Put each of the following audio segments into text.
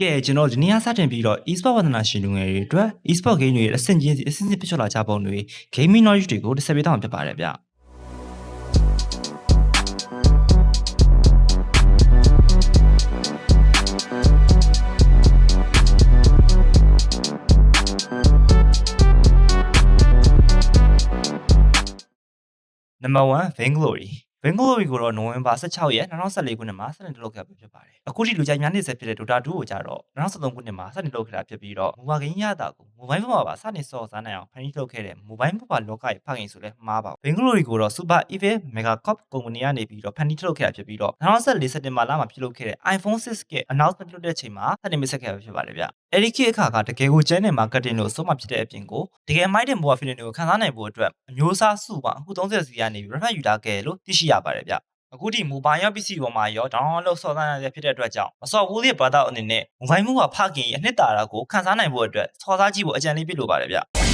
ကဲကျွန်တော်ဒီနေ့စတင်ပြီးတော့ e-sport ဝါသနာရှင်လူငယ်တွေအတွက် e-sport game တွေအဆင့်ချင်းစီအဆင့်ဖြစ်လာကြပုံတွေ gaming knowledge တွေကိုတစ်ဆက်ပေးတော့ဖြစ်ပါတယ်ဗျနံပါတ်1 Vainglory Vainglory ကိုတော့နိုဝင်ဘာ16ရက်2014ခုနှစ်မှာစတင်ထုတ်ခဲ့ဖြစ်ပါတယ်။အခုထိလူကြိုက်များနေဆက်ဖြစ်တဲ့ Dota 2ကိုကြတော့2013ခုနှစ်မှာစတင်ထုတ်ခဲ့တာဖြစ်ပြီးတော့ Mobile Game ရတာကို Mobile ပေါ်မှာပါစတင်စော်စားနိုင်အောင်ဖန်တီးထုတ်ခဲ့တဲ့ Mobile ပေါ်လောကရဲ့ဖခင်ဆိုလဲမှားပါဘူး။ Vainglory ကိုတော့ Super Evil Megacorp ကုမ္ပဏီကနေပြီးတော့ဖန်တီးထုတ်ခဲ့တာဖြစ်ပြီးတော့2014စက်တင်ဘာလမှာပြုလုပ်ခဲ့တဲ့ iPhone 6ရဲ့ announcement ပြုလုပ်တဲ့အချိန်မှာစတင်မိတ်ဆက်ခဲ့တာဖြစ်ပါတယ်ဗျ။အဲဒီခေတ်အခါကတကယ်ကိုကျန်းတဲ့ marketing လို့ဆုံးမဖြစ်တဲ့အပြင်ကိုတကယ်မိုက်တဲ့ mobile feeling တွေကိုခံစားနိုင်ဖို့အတွက်အမျိုးအစားစုပါအခု30စီကနေပြီး reference ယူထားခဲ့လို့သိရှိရပါတယ်ဗျ။အခုဒီ mobile ရော PC ပေါ်မှာရော download လုပ်ဆော်သားနိုင်ဖြစ်တဲ့အတွက်ကြောင့်မစော်ဘူးလေး brother အနေနဲ့ mobile မှုကဖခင်ရဲ့အနှစ်သာရကိုခံစားနိုင်ဖို့အတွက်စော်သားကြည့်ဖို့အကြံလေးပြလိုပါတယ်ဗျ။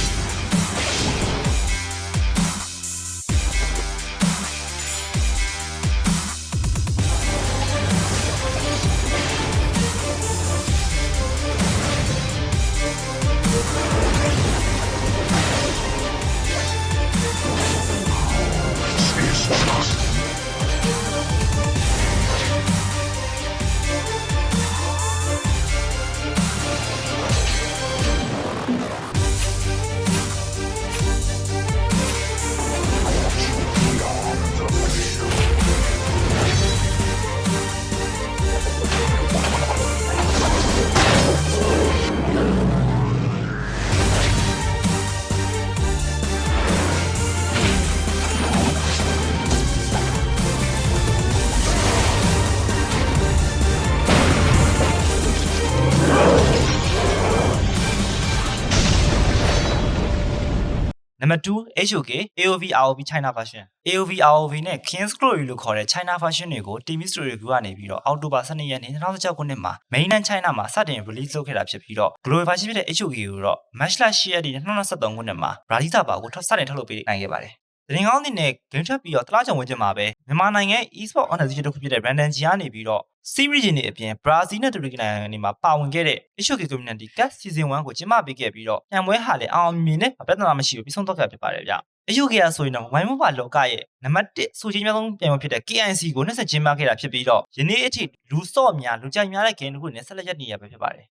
နံပါတ်2 HOK AOV ROV China version AOV ROV နဲ့ King's Glory လို့ခေါ်တဲ့ China version တွေကို TV Studio Review ကနေပြီးတော့အောက်တိုဘာ12ရက်နေ့2016ခုနှစ်မှာ Mainland China မှာစတင် release လုပ်ခဲ့တာဖြစ်ပြီးတော့ Glory version ဖြစ်တဲ့ HOK ကိုတော့ March 10ရက်နေ့2023ခုနှစ်မှာ Brazil ဘာကိုစတင်ထုတ်လုပ်ပေးနိုင်ခဲ့ပါတယ်။တင်ကောင်းတဲ့ game ထပ်ပြီးတော့တလားချောင်ဝင်ကျင်မှာပဲမြန်မာနိုင်ငံ e-sport organization တစ်ခုဖြစ်တဲ့ Random G ကနေပြီးတော့ series တွေအပြင် Brazil နဲ့ Turkey နိုင်ငံတွေမှာပါဝင်ခဲ့တဲ့ HOK Community Cup Season 1ကိုကျင်းပပေးခဲ့ပြီးတော့ညံပွဲဟာလည်းအောင်မြင်နဲ့ပြဿနာမရှိဘူးပြီးဆုံးသွားခဲ့ဖြစ်ပါတယ်ဗျ။ HOK ကဆိုရင်တော့ Mobile Mobile လောကရဲ့နံပါတ်1ဆိုချင်းများဆုံးပြိုင်ပွဲဖြစ်တဲ့ KIC ကိုနှက်ဆက်ကျင်းပခဲ့တာဖြစ်ပြီးတော့ယနေ့အထိလူစော့များလူကြိုက်များတဲ့ game တစ်ခုနဲ့ဆက်လက်ရပ်တည်ရပဲဖြစ်ပါတယ်။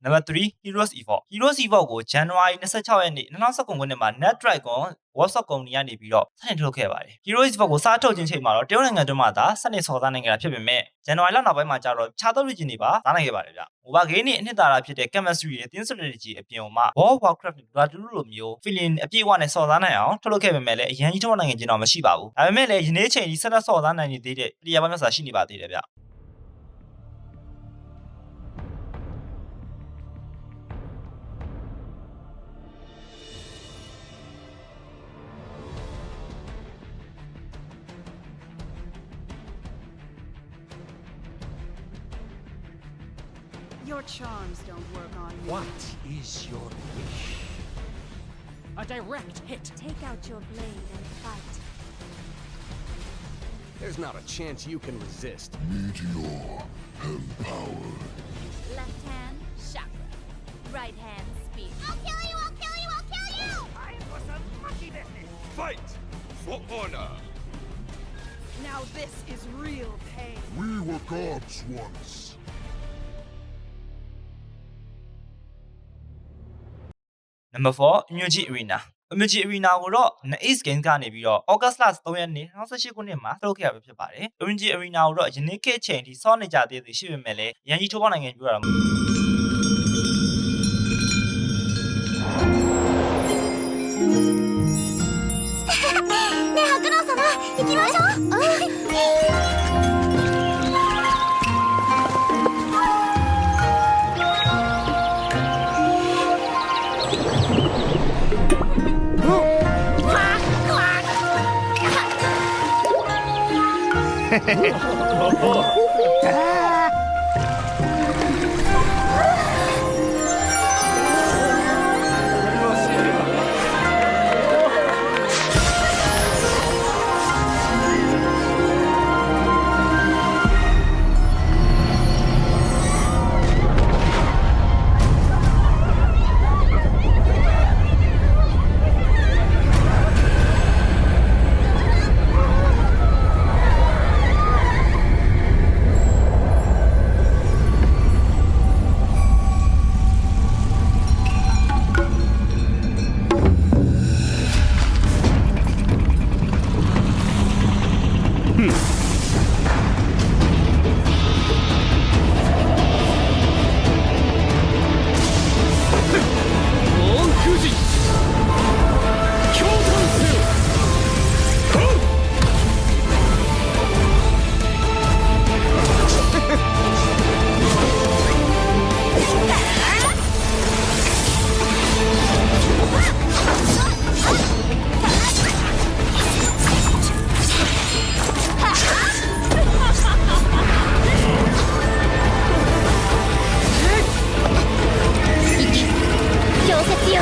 Number 3 Heroes Evolve Heroes Evolve ကို January 26ရက်နေ့2019ခုနှစ်မှာ NetDragon Workshop ကုမ္ပဏီကနေပြီးတော့စတင်ထုတ်ခဲ့ပါတယ်။ Heroes Evolve ကိုစထုတ်ခြင်းချိန်မှာတော့တရုတ်နိုင်ငံတွင်းမှာသာစတင်ဆော်သားနိုင်ခဲ့တာဖြစ်ပေမဲ့ January လနောက်ပိုင်းမှာကျတော့ခြားသော region တွေပါသားနိုင်ခဲ့ပါတယ်ဗျ။ Mobile game တွေအနှစ်သာရဖြစ်တဲ့ chemistry ရဲ့ team strategy အပြင်မှာ World of Warcraft နဲ့ Dota 2လိုမျိုး feeling အပြည့်အဝနဲ့ဆော်သားနိုင်အောင်ထုတ်လုပ်ခဲ့ပေမဲ့လည်းအရင်ကြီးထုတ်နိုင်ခြင်းတော့မရှိပါဘူး။ဒါပေမဲ့လည်းယနေ့ချိန်ကြီးဆက်လက်ဆော်သားနိုင်နေသေးတဲ့ player ပိုင်းများစွာရှိနေပါသေးတယ်ဗျ။ Your charms don't work on me. What is your wish? A direct hit. Take out your blade and fight. There's not a chance you can resist. Meteor empowered. Left hand, chakra. Right hand, speed. I'll kill you! I'll kill you! I'll kill you! Fight for honor. Now this is real pain. We were gods once. Number 4 Immunity Arena Immunity Arena ကိုတော့ Ace Games ကနေပြီးတော့ August 3 ရက်နေ့2018ခုနှစ်မှာထုတ်ခဲ့ရပဲဖြစ်ပါတယ် Immunity Arena ကိုတော့ယနေ့ခေတ်အချိန်ထိစောင့်နေကြသေးသူရှိပေမဲ့လည်းရန်ကြီးထိုးပေါက်နိုင်ငံပြောတာねえ白狼様行きましょ溶接よ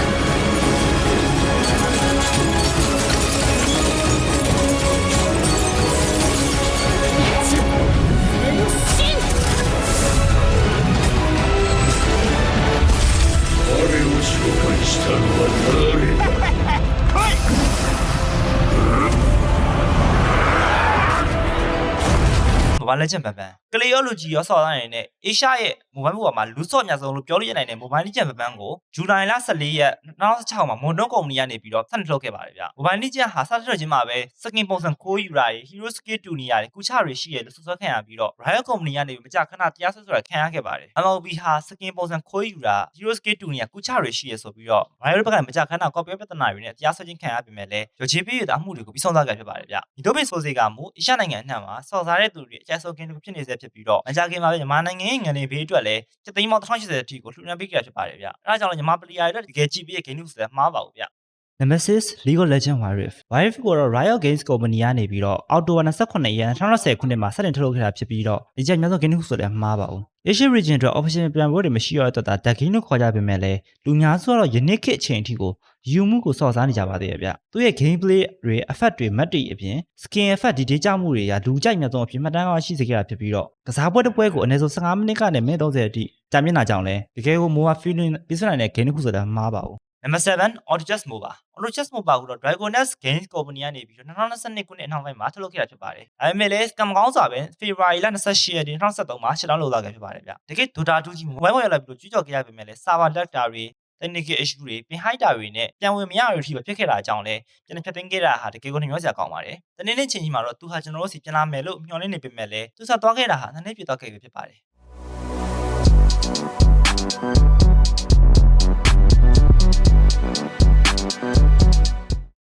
あれを召喚したのは誰だ Mobile Legend ပန်ပန်ကလေးရောလူကြီးရောဆော်သားနေနဲ့ Asia ရဲ့ mobile ပေါ်မှာလူဆော့အများဆုံးလို့ပြောလို့ရနိုင်တဲ့ Mobile Legend ပန်ပန်ကိုဇူလိုင်လ14ရက်2016မှာမွန်ဒွန်ကုမ္ပဏီကနေပြီးတော့ဆက်ထုတ်ခဲ့ပါတယ်ဗျ။ Mobile Legend ဟာစထွက်ခြင်းမှာပဲ skin ပုံစံ9ယူတာတွေ Hero Skill တူနေရတယ်၊ကုချတွေရှိရလို့ဆွဆွဲခံရပြီးတော့ Riot ကုမ္ပဏီကနေမကြခဏတရားစွဲဆိုတာခံရခဲ့ပါတယ်။ MLB ဟာ skin ပုံစံ9ယူတာ Hero Skill တူနေရကုချတွေရှိရဆိုပြီးတော့ Riot ဘက်ကမကြခဏ copy ပြဿနာတွေနဲ့တရားစွဲခြင်းခံရပြီးမဲ့လည်းရောချေပေးရတဲ့အမှုတွေကိုပြီးဆုံးသွားခဲ့ဖြစ်ပါတယ်ဗျ။ဒီတော့ဆိုစေကမူ Asia နိုင်ငံအနှံ့မှာဆော်စားတဲ့သူတွေအကြိုက်ဆုံးကင်းဖြစ်နေစေဖြစ်ပြီးတော့မကြခင်မှာပဲမြန်မာနိုင်ငံရဲ့ငန်နေဘေးအတွက်လည်း7သိန်းပေါင်း1080အထိကိုလှူဒါန်းပေးကြဖြစ်ပါတယ်ဗျ။အဲဒါကြောင့်လည်းမြန်မာပလီယာတွေတကယ်ကြည့်ပြီးဂိမ်းနုဆိုမှားပါဘူးဗျ။ Nemesis League of Legends Warriors ကိုတော့ Riot Games ကုမ္ပဏီကနေပြီးတော့အော်တိုဝါ28ရက်2020ခုနှစ်မှာစတင်ထုတ်လုပ်ခဲ့တာဖြစ်ပြီးတော့ဒီကြိမ်များဆုံး game ဆိုလည်းမှားပါဘူး Asia region အတွက် official ပြန်ပွဲတွေမရှိရတော့တာ deck game လို့ခေါ်ကြပေမဲ့လည်းလူများစုကတော့ယနေ့ခေတ်အချိန်အထိကိုယူမှုကိုစော်စားနေကြပါသေးတယ်ဗျသူရဲ့ gameplay တွေ effect တွေ map တွေအပြင် skin effect ဒီဒေကြမှုတွေကလူကြိုက်များဆုံးအဖြစ်မှတ်တမ်းကောင်းရှိစေခဲ့တာဖြစ်ပြီးတော့ကစားပွဲတစ်ပွဲကိုအနည်းဆုံး15မိနစ်ကနေမိနစ်30အထိကြာမြင့်လာကြောင်းလဲတကယ်ကို MOBA feeling ပြည့်စုံတဲ့ game တစ်ခုဆိုတာမှားပါဘူး Number 7 Autochess MOBA Autochess MOBA ကိုတော့ Dragoness Games Company ကနေပြီးတော့2022ခုနှစ်အနောက်ပိုင်းမှာထုတ်လုပ်ခဲ့တာဖြစ်ပါတယ်။ဒါပေမဲ့လည်းကံမကောင်းစွာပဲ February 28ရက်နေ့2023မှာရှင်းလောင်းလုပ်လာခဲ့ဖြစ်ပါတယ်ဗျ။တကယ် Dota 2ကြီး mobile ရောက်လာပြီးတော့ကြွကြော်ခဲ့ရပေမဲ့လည်း server lag တာတွေ technical issue တွေ pin height တာတွေနဲ့ပြန်ဝင်မရရတဲ့အထိပဲဖြစ်ခဲ့တာအကြောင်းလဲပြန်ဖြတ်သိမ်းခဲ့တာဟာတကယ်ကိုနှမျောစရာကောင်းပါတယ်။တနေ့နေ့ချင်းကြီးမှာတော့သူဟာကျွန်တော်တို့စီပြန်လာမယ်လို့မျှော်လင့်နေပေမဲ့လည်းသူဆက်သွားခဲ့တာဟာနှစ်နှစ်ပြည့်သွားခဲ့ပြီဖြစ်ပါတယ်။